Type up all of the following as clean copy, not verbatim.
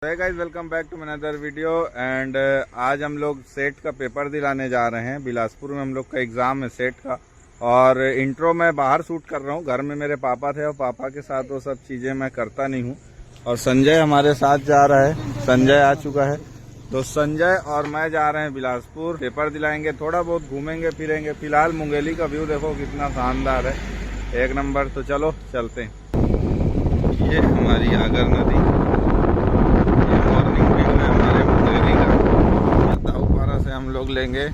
Hey guys, welcome back to another video. And आज हम लोग सेट का पेपर दिलाने जा रहे हैं। बिलासपुर में हम लोग का एग्ज़ाम है सेट का। और इंट्रो मैं बाहर शूट कर रहा हूँ, घर में मेरे पापा थे और पापा के साथ वो सब चीज़ें मैं करता नहीं हूँ। और संजय हमारे साथ जा रहा है, संजय आ चुका है। तो संजय और मैं जा रहे हैं बिलासपुर, पेपर दिलाएंगे, थोड़ा बहुत घूमेंगे फिरेंगे। फिलहाल मुंगेली का व्यू देखो कितना शानदार है, एक नंबर। तो चलो चलते हैं। ये हमारी आगर नदी, हमारे मुंगेली का। दाऊपारा से हम लोग लेंगे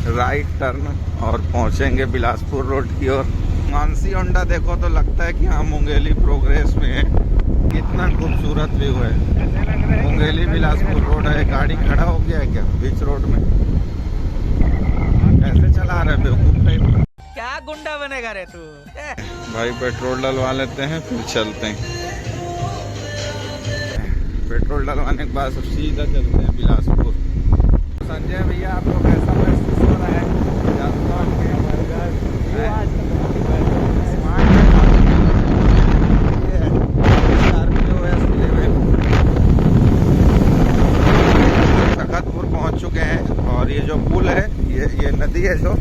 राइट टर्न और पहुंचेंगे बिलासपुर रोड की ओर। मानसी होंडा देखो तो लगता है कि हाँ मुंगेली प्रोग्रेस में है। कितना खूबसूरत व्यू है। मुंगेली बिलासपुर रोड है। गाड़ी खड़ा हो गया है क्या बीच रोड में? कैसे चला रहे बेवकूफ टाइप? क्या गुंडा बनेगा रे तू? भाई पेट्रोल डलवा लेते हैं फिर चलते हैं। पेट्रोल डलवाने के बाद सब सीधा चलते हैं बिलासपुर। संजय भैया, आपको कैसा महसूस हो रहा है? तखतपुर पहुंच चुके हैं और ये जो पुल है, ये नदी है जो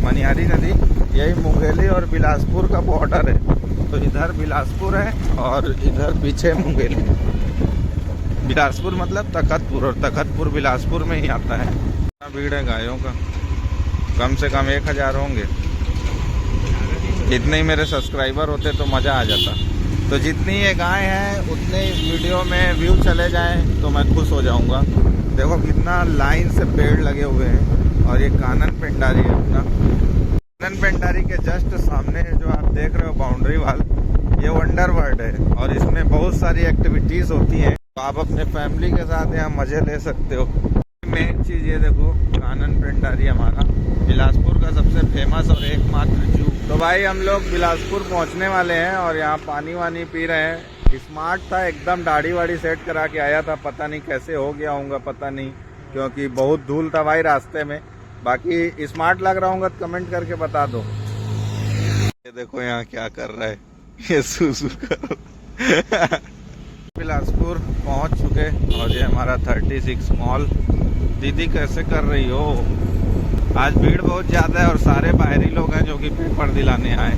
मनिहारी नदी, यही मुंगेली और बिलासपुर का बॉर्डर है। तो इधर बिलासपुर है और इधर पीछे मुंगेली। बिलासपुर मतलब तखतपुर, और तखतपुर बिलासपुर में ही आता है। भीड़ है गायों का, कम से कम 1000 होंगे। इतने ही मेरे सब्सक्राइबर होते तो मज़ा आ जाता। तो जितनी ये गाय हैं उतने वीडियो में व्यू चले जाएं तो मैं खुश हो जाऊंगा। देखो कितना लाइन से पेड़ लगे हुए हैं। और ये कानन पेंडारी है अपना। कानन पेंडारी के जस्ट सामने जो आप देख रहे हो बाउंड्री वाल, ये वंडर वर्ल्ड है और इसमें बहुत सारी एक्टिविटीज़ होती हैं। आप अपने फैमिली के साथ यहाँ मज़े ले सकते हो। मेन चीज़ ये देखो, कानन पेंडारी हमारा बिलासपुर का सबसे फेमस और एकमात्र जू। तो भाई हम लोग बिलासपुर पहुँचने वाले हैं और यहाँ पानी वानी पी रहे हैं। स्मार्ट था एकदम, दाढ़ी वाड़ी सेट करा के आया था। पता नहीं कैसे हो गया होगा, पता नहीं, क्योंकि बहुत धूल था भाई रास्ते में। बाकी स्मार्ट लग रहा होगा तो कमेंट करके बता दो। ये देखो यहाँ क्या कर रहा है, ये सूसू कर। बिलासपुर पहुंच चुके और ये हमारा 36 मॉल। दीदी कैसे कर रही हो? आज भीड़ बहुत ज़्यादा है और सारे बाहरी लोग हैं जो कि पेपर दिलाने आए।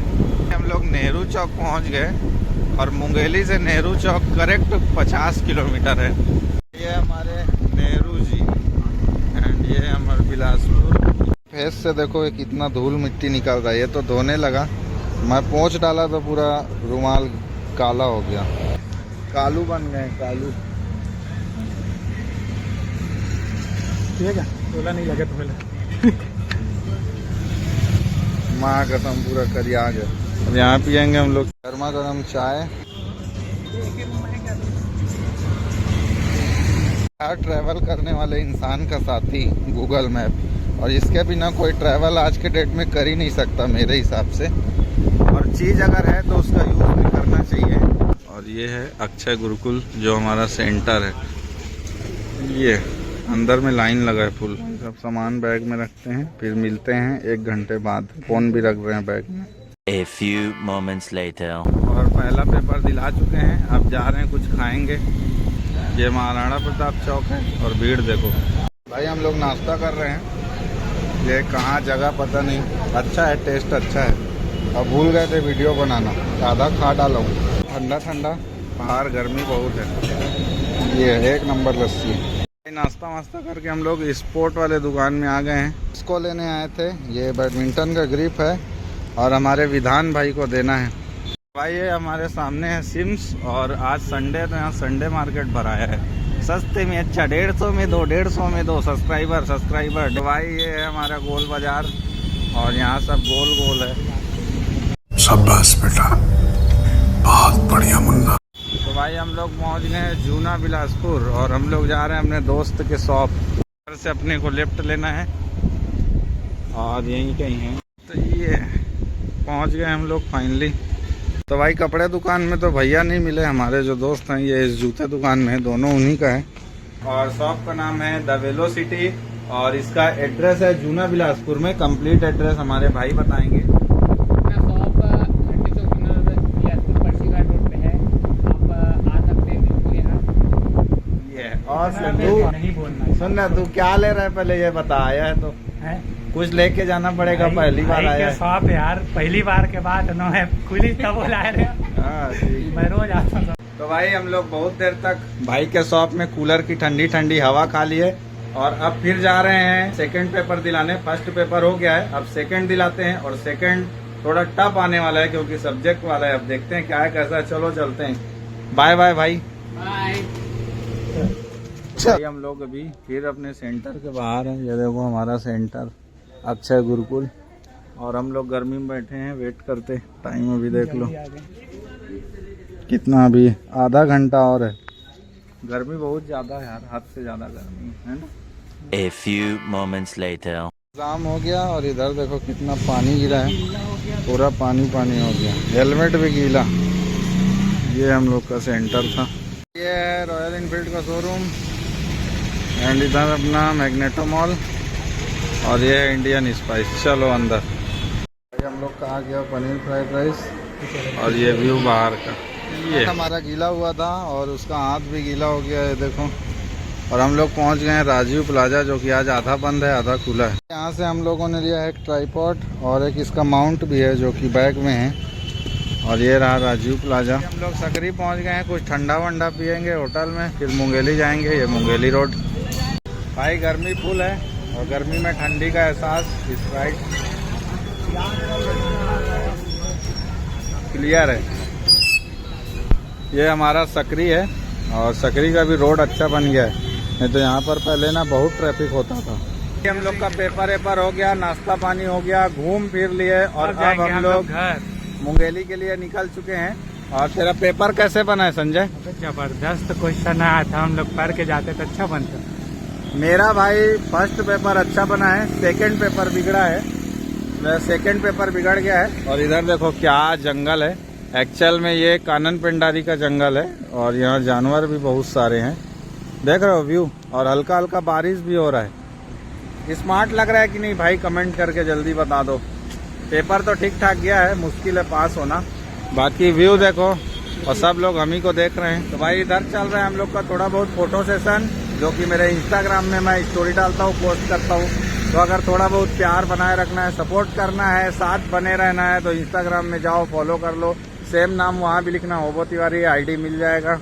हम लोग नेहरू चौक पहुंच गए और मुंगेली से नेहरू चौक करेक्ट 50 किलोमीटर है। ये हमारे नेहरू जी एंड ये हमारे बिलासपुर। फेस से देखो ये कितना धूल मिट्टी निकल रहा है। ये तो धोने लगा, मैं पोंछ डाला तो पूरा रुमाल काला हो गया। कालू बन गए, कालू। ठीक है, तोला नहीं लगे तो पहले। माँ कसम पूरा करी आ गए। अब यहाँ पियेंगे हम लोग गर्मा गर्म चाय। ट्रैवल करने वाले इंसान का साथी गूगल मैप, और इसके बिना कोई ट्रैवल आज के डेट में कर ही नहीं सकता मेरे हिसाब से। और चीज़ अगर है तो उसका यूज़ भी करना चाहिए। और ये है अक्षय गुरुकुल जो हमारा सेंटर है। ये अंदर में लाइन लगा है फुल। सब सामान बैग में रखते हैं, फिर मिलते हैं 1 घंटे बाद। फोन भी रख रहे हैं बैग में। A few moments later. और पहला पेपर दिला चुके हैं, अब जा रहे हैं कुछ खाएंगे। ये महाराणा प्रताप चौक है और भीड़ देखो भाई। हम लोग नाश्ता कर रहे हैं। ये कहाँ जगह पता नहीं, अच्छा है, टेस्ट अच्छा है। अब भूल गए थे वीडियो बनाना, आधा खा डाला हूँ। ठंडा ठंडा, बाहर गर्मी बहुत है। ये एक नंबर लस्सी। नाश्ता वास्ता करके हम लोग स्पोर्ट वाले दुकान में आ गए हैं। इसको लेने आए थे, ये बैडमिंटन का ग्रिप है और हमारे विधान भाई को देना है। भाई ये हमारे सामने है सिम्स, और आज संडे तो यहाँ संडे मार्केट भराया है। सस्ते में अच्छा, 150 में 2, 150 में 2। सब्सक्राइबर। तो भाई ये है हमारा गोल बाजार और यहाँ सब गोल गोल है। शाबाश बेटा, बहुत बढ़िया मुन्ना। तो भाई हम लोग पहुंच गए जूना बिलासपुर और हम लोग जा रहे हैं अपने दोस्त के शॉप। घर से अपने को लिफ्ट लेना है और यहीं कहीं है। तो ये पहुंच गए हम लोग फाइनली। तो भाई कपड़े दुकान में तो भैया नहीं मिले, हमारे जो दोस्त हैं ये इस जूते दुकान में, दोनों उन्हीं का है। और शॉप का नाम है द वेलोसिटी और इसका एड्रेस है जूना बिलासपुर में। कंप्लीट एड्रेस हमारे भाई बताएंगे। और इतना तू नहीं बोलना सुन ना, तू क्या ले रहा है पहले ये बता। आया है तो है। कुछ लेके जाना पड़ेगा, पहली बार आया है। शॉप यार, पहली बार के बाद नो है खुली तब बुला रहे हो। हाँ, ठीक। मैं रोज आता हूँ। तो भाई हम लोग बहुत देर तक भाई के शॉप में कूलर की ठंडी ठंडी हवा खा लिए और अब फिर जा रहे हैं सेकंड पेपर दिलाने। फर्स्ट पेपर हो गया है, अब सेकंड दिलाते हैं और सेकंड थोड़ा टफ आने वाला है क्योंकि सब्जेक्ट वाला है। अब देखते हैं क्या है कैसा है। चलो चलते हैं। बाय बाय भाई। बाय। भाई हम लोग अभी फिर अपने सेंटर के बाहर हैं। ये देखो हमारा सेंटर अक्षय गुरुकुल, और हम लोग गर्मी में बैठे हैं वेट करते। टाइम अभी देख लो कितना, अभी आधा घंटा और है। गर्मी बहुत ज्यादा है यार, हद से ज्यादा गर्मी है ना। A few moments later. शाम हो गया और इधर देखो कितना पानी गिरा है, पूरा पानी पानी हो गया, हेलमेट भी गीला। ये हम लोग का सेंटर था। ये है रॉयल इनफील्ड का शोरूम एंड इधर अपना मैग्नेटो मॉल और ये है इंडियन स्पाइस। चलो अंदर। हम लोग का आ गया पनीर फ्राइड राइस और ये व्यू बाहर का। ये हमारा गीला हुआ था और उसका हाथ भी गीला हो गया है देखो। और हम लोग पहुंच गए हैं राजीव प्लाजा, जो कि आज आधा बंद है आधा खुला है। यहाँ से हम लोगों ने लिया एक ट्राइपॉड और एक इसका माउंट भी है जो कि बैग में है। और ये रहा राजीव प्लाजा। हम लोग सकरी पहुंच गए हैं, कुछ ठंडा वंडा पियेंगे होटल में, फिर मुंगेली जाएंगे। ये मुंगेली रोड। भाई गर्मी फुल है और गर्मी में ठंडी का एहसास। स्प्राइट क्लियर है। ये हमारा सकरी है और सकरी का भी रोड अच्छा बन गया है, नहीं तो यहाँ पर पहले ना बहुत ट्रैफिक होता था। हम लोग का पेपर वेपर हो गया, नाश्ता पानी हो गया, घूम फिर लिए और अब हम लोग मुंगेली के लिए निकल चुके हैं। और तेरा पेपर कैसे बना है संजय? जबरदस्त क्वेश्चन आया था, हम लोग पढ़ के जाते तो अच्छा बनता। मेरा भाई फर्स्ट पेपर अच्छा बना है, सेकंड पेपर बिगड़ा है। सेकंड पेपर बिगड़ गया है। और इधर देखो क्या जंगल है। एक्चुअल में ये कानन पेंडारी का जंगल है और यहाँ जानवर भी बहुत सारे हैं। देख रहे हो व्यू, और हल्का हल्का बारिश भी हो रहा है। स्मार्ट लग रहा है कि नहीं भाई? कमेंट करके जल्दी बता दो। पेपर तो ठीक ठाक गया है, मुश्किल है पास होना। बाकी व्यू देखो और सब लोग हम ही को देख रहे हैं। तो भाई इधर चल रहा है हम लोग का थोड़ा बहुत फोटो सेशन, जो कि मेरे इंस्टाग्राम में मैं स्टोरी डालता हूँ, पोस्ट करता हूँ। तो अगर थोड़ा बहुत प्यार बनाए रखना है, सपोर्ट करना है, साथ बने रहना है तो इंस्टाग्राम में जाओ, फॉलो कर लो। सेम नाम वहाँ भी लिखना, होबो तिवारी, आईडी मिल जाएगा।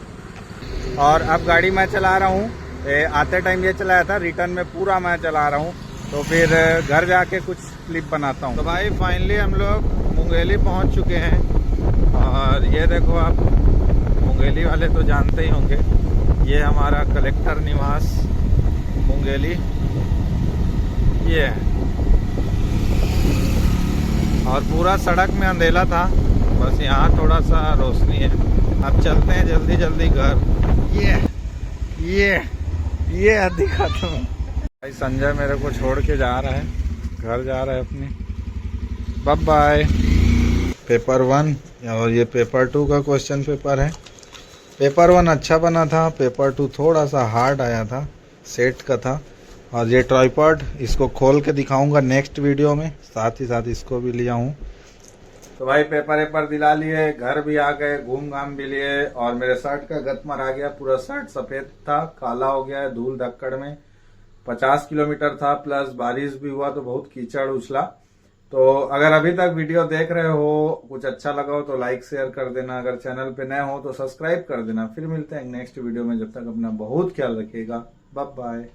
और अब गाड़ी मैं चला रहा हूँ, आते टाइम ये चलाया था, रिटर्न में पूरा मैं चला रहा हूँ। तो फिर घर जाके कुछ क्लिप बनाता हूँ। तो भाई फाइनली हम लोग मुंगेली पहुँच चुके हैं। और ये देखो आप, मुंगेली वाले तो जानते ही होंगे, ये हमारा कलेक्टर निवास मुंगेली ये है। और पूरा सड़क में अंधेला था, बस यहाँ थोड़ा सा रोशनी है। अब चलते हैं जल्दी जल्दी घर। ये दिखाता हूँ भाई। संजय मेरे को छोड़ के जा रहा है, घर जा रहा है अपने। Bye bye. पेपर 1 और ये पेपर 2 का क्वेश्चन पेपर है। पेपर 1 अच्छा बना था, पेपर 2 थोड़ा सा हार्ड आया था, सेट का था। और ये ट्राइपॉड इसको खोल के दिखाऊंगा नेक्स्ट वीडियो में, साथ ही साथ इसको भी लिया हूँ। तो भाई पेपर वेपर दिला लिए, घर भी आ गए, घूम घाम भी लिए। और मेरे शर्ट का गतमर आ गया, पूरा शर्ट सफेद था, काला हो गया है धूल धक्कड़ में। 50 किलोमीटर था, प्लस बारिश भी हुआ तो बहुत कीचड़ उछला। तो अगर अभी तक वीडियो देख रहे हो, कुछ अच्छा लगा हो तो लाइक शेयर कर देना। अगर चैनल पे नए हो तो सब्सक्राइब कर देना। फिर मिलते हैं नेक्स्ट वीडियो में, जब तक अपना बहुत ख्याल रखिएगा। Bye bye.